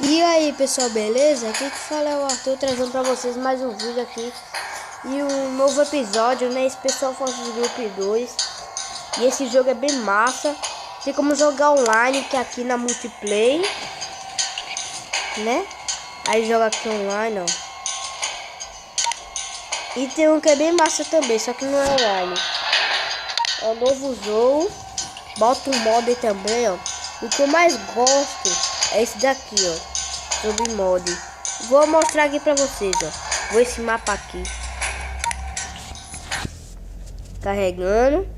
E aí pessoal, beleza? Aqui que fala é o Arthur, trazendo pra vocês mais um vídeo aqui e um novo episódio, né? Esse pessoal Forças Group 2. E esse jogo é bem massa. Tem como jogar online, que é aqui na multiplayer, né? Aí joga aqui online, ó. E tem um que é bem massa também, só que não é online. É o novo jogo. Bota um mod aí também, ó. O que eu mais gosto é esse daqui, ó. Sobre mod. Vou mostrar aqui pra vocês, ó. Vou esse mapa aqui. Carregando.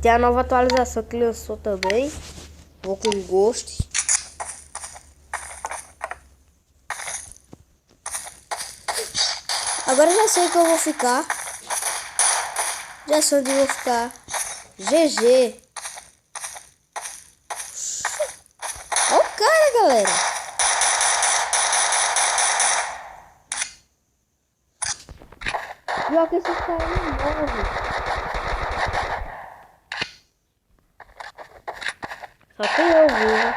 Tem a nova atualização que lançou também. Vou com Ghost. Agora já sei que eu vou ficar. Já sei onde eu vou ficar. GG. Olha o cara, galera. Pior que esse cara não morre. Só tem eu vivo.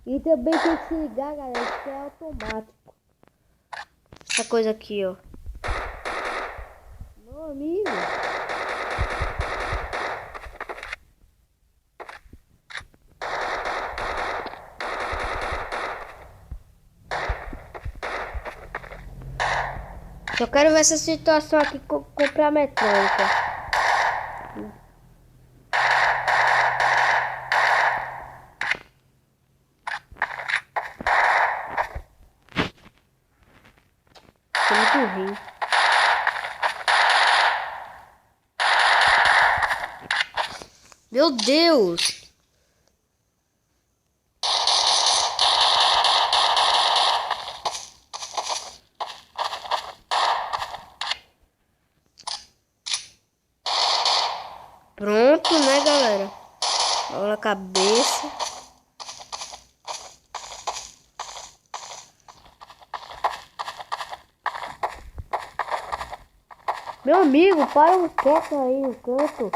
E também tem que se ligar, galera, que é automático. Essa coisa aqui, ó. Meu amigo. Só quero ver essa situação aqui comprar mecânica. Tô muito ruim. Meu Deus! Pronto, né, galera? Olha a cabeça. Meu amigo, para um quieto aí no canto.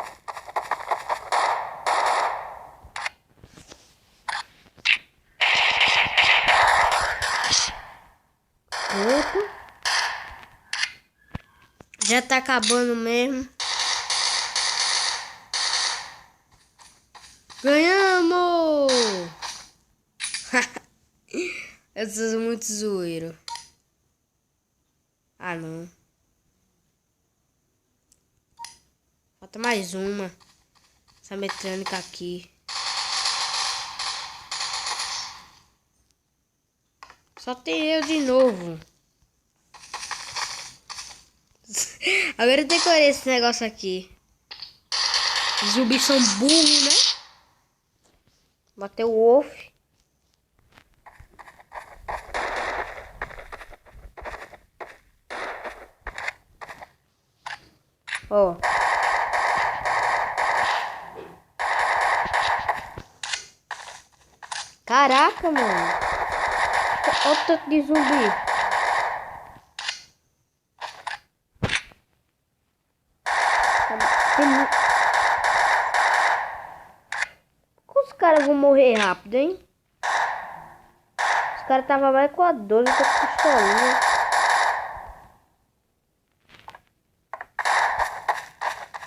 Pronto. Já tá acabando mesmo. Ganhamos! Eu sou muito zoeiro. Ah, não. Falta mais uma. Essa mecânica aqui. Só tem eu de novo. Agora eu decorei esse negócio aqui. Os zumbis são burros, né? Bateu o Wolf. Ó. Caraca, mano. Olha o tanto de zumbi. Os caras vão morrer rápido, hein? Os caras estavam mais com a 12 com a pistolinha.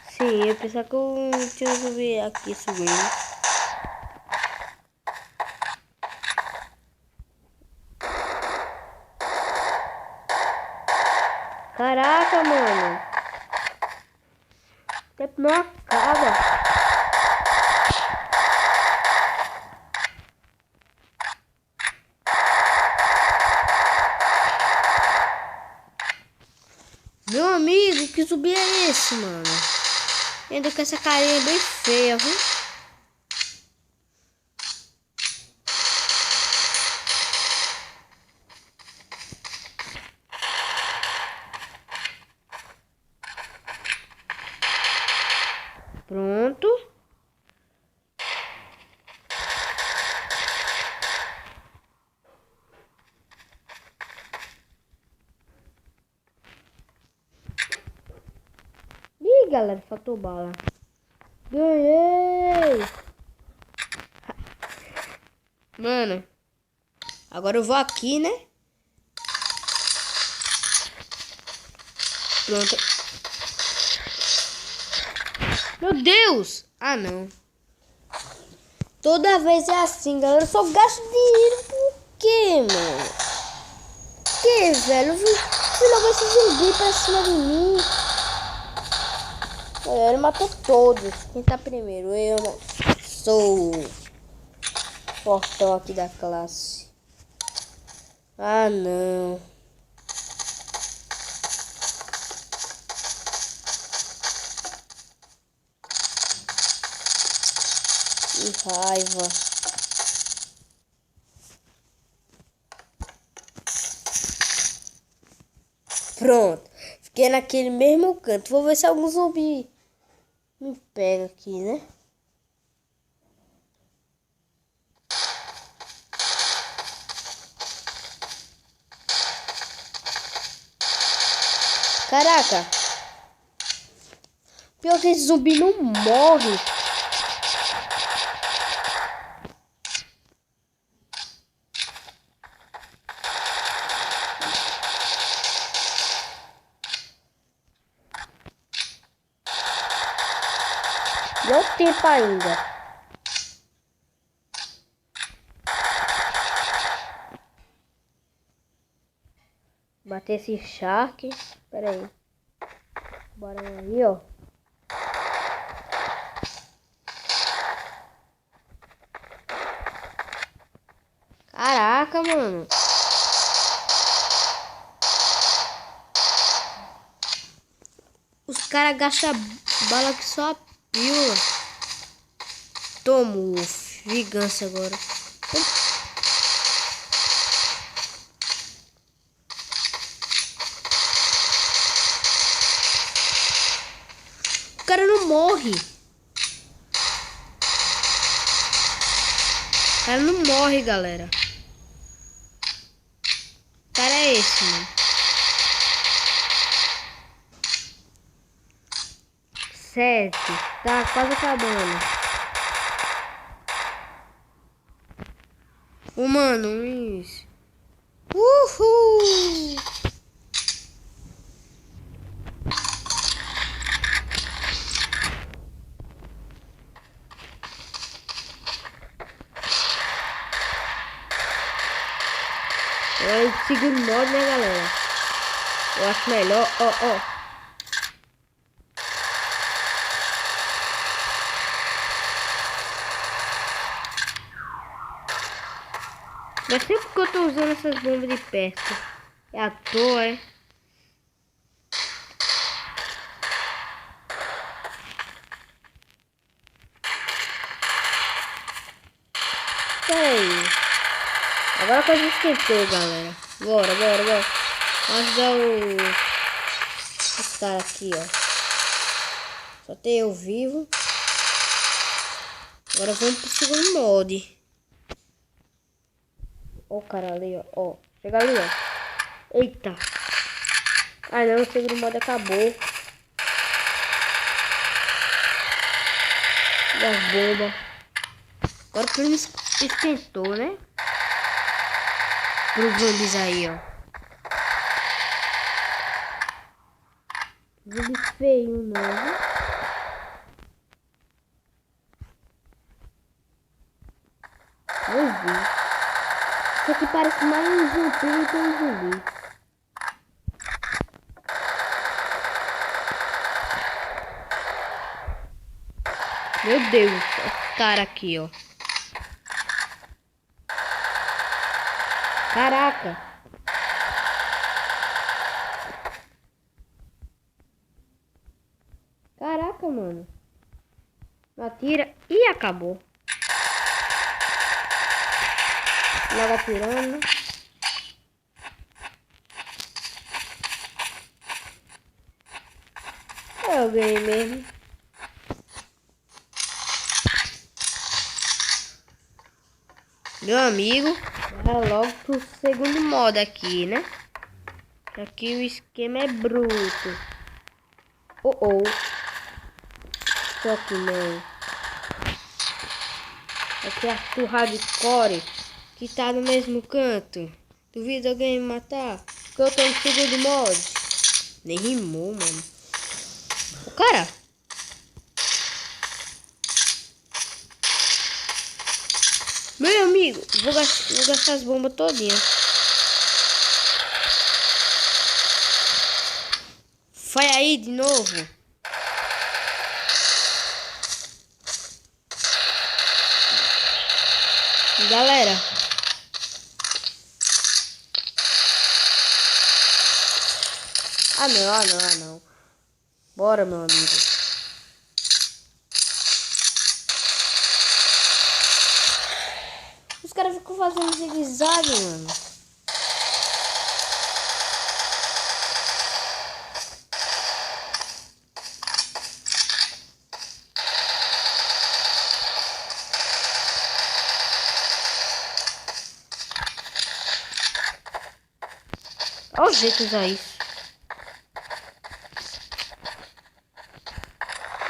Sim, eu pensava que eu tinha zumbi aqui subindo. Caraca, mano. O tempo não acaba. Meu amigo, que zumbi é esse, mano? Ainda com essa carinha bem feia, viu? Pronto. galera, faltou bala. Ganhei! Mano, agora eu vou aqui, né? Pronto. Meu Deus! Ah, não. Toda vez é assim, galera. Eu só gasto dinheiro. Por quê, mano? Por quê, velho? Você não vai se zumbi pra cima de mim. Ele matou todos. Quem tá primeiro? Eu não sou fortão aqui da classe. Ah, não. Que raiva. Pronto. Fiquei naquele mesmo canto. Vou ver se algum zumbi me pega aqui, né? Caraca. Pior que esse zumbi não morre. Deu tempo ainda. Bater esse shark. Pera aí. Bora aí, ó. Caraca, mano. Os caras gastam bala que só a pílula. Tomo vingança agora. O cara não morre. O cara não morre, galera. O cara é esse, mano. 7. Tá quase acabando. Mano, isso. Uhul! Agora de segundo modo, né, galera? Eu acho melhor, ó. Não é sempre que eu tô usando essas bombas de perto. É à toa, é? Aí. Agora a coisa esquentou, galera. Bora. Vamos ajudar os caras aqui, ó. Só tem eu vivo. Agora vamos pro segundo mod. Ó o cara ali, ó. Chega ali, ó. Eita. Ah, não. O segundo mod acabou. Das bombas. Agora que ele esquentou, né? Pro zombies aí, ó. Zumbi feio novo. Eu vi. Isso aqui parece mais um zumbi que um zumbi. Meu Deus, esse cara aqui, ó. Caraca. Caraca, mano. Atira e acabou. Logo atirando. Eu ganhei mesmo. Meu amigo, vai logo pro segundo modo aqui, né? Aqui o esquema é bruto. Oh. tô aqui não. Aqui é Arthur Hardcore, que tá no mesmo canto. Duvido alguém me matar, porque eu tô no segundo mod. Nem rimou, mano. O cara... Meu amigo, vou gastar as bombas todinhas. Foi aí de novo. Galera. Ah não. Bora, meu amigo. Os caras ficam fazendo zigue-zague, mano. Olha o jeito de usar isso.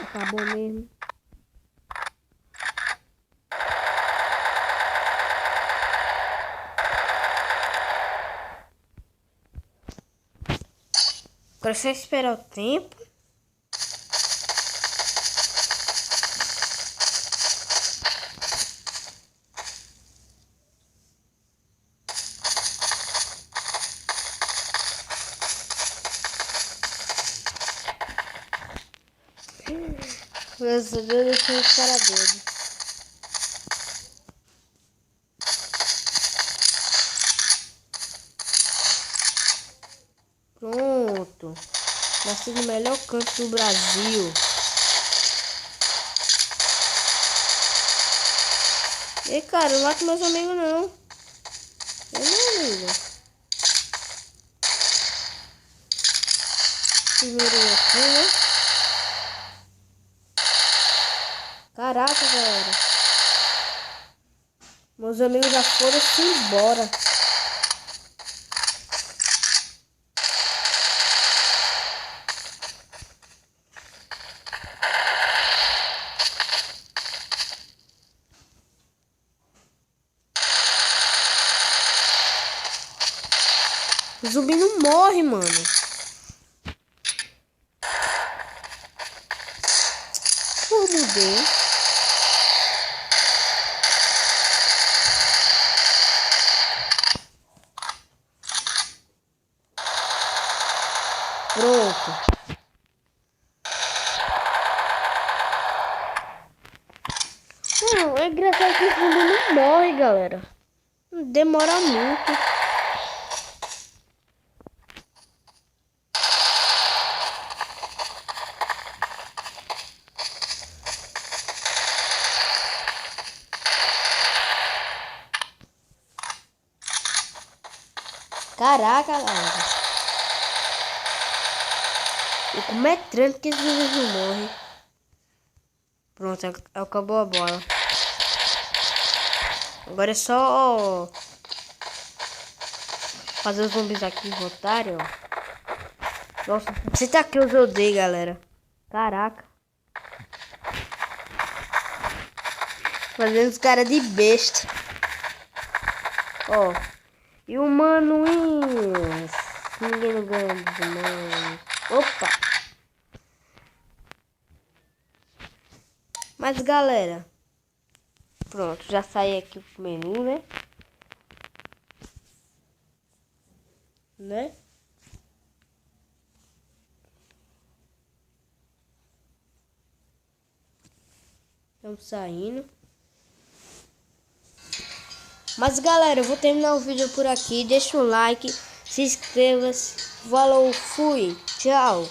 Acabou mesmo. Agora é só esperar o tempo. Graças a Deus, eu deixei os caras doidos. Pronto. Nasci no melhor canto do Brasil. Ei, cara, não mata meus amigos, não. É meu amigo. Primeiro aqui, né? Caraca, galera. Meus amigos já foram-se embora. O zumbi não morre, mano. Eu mudei. Pronto. Não, é engraçado que o zumbi não morre, galera. Demora muito. Caraca, galera. E como é treino que esses zumbis não morrem. Pronto, acabou a bola. Agora é só fazer os zumbis aqui voltarem, ó. Nossa, você tá aqui, eu odeio, galera. Caraca. Fazendo os caras de besta. Ó. E o manuinhos. Ninguém não ganha dos humanos. Opa. Mas, galera. Pronto, já saí aqui pro menu, né? Estamos saindo. Mas, galera, eu vou terminar o vídeo por aqui. Deixa um like, se inscreva-se. Falou, fui, tchau.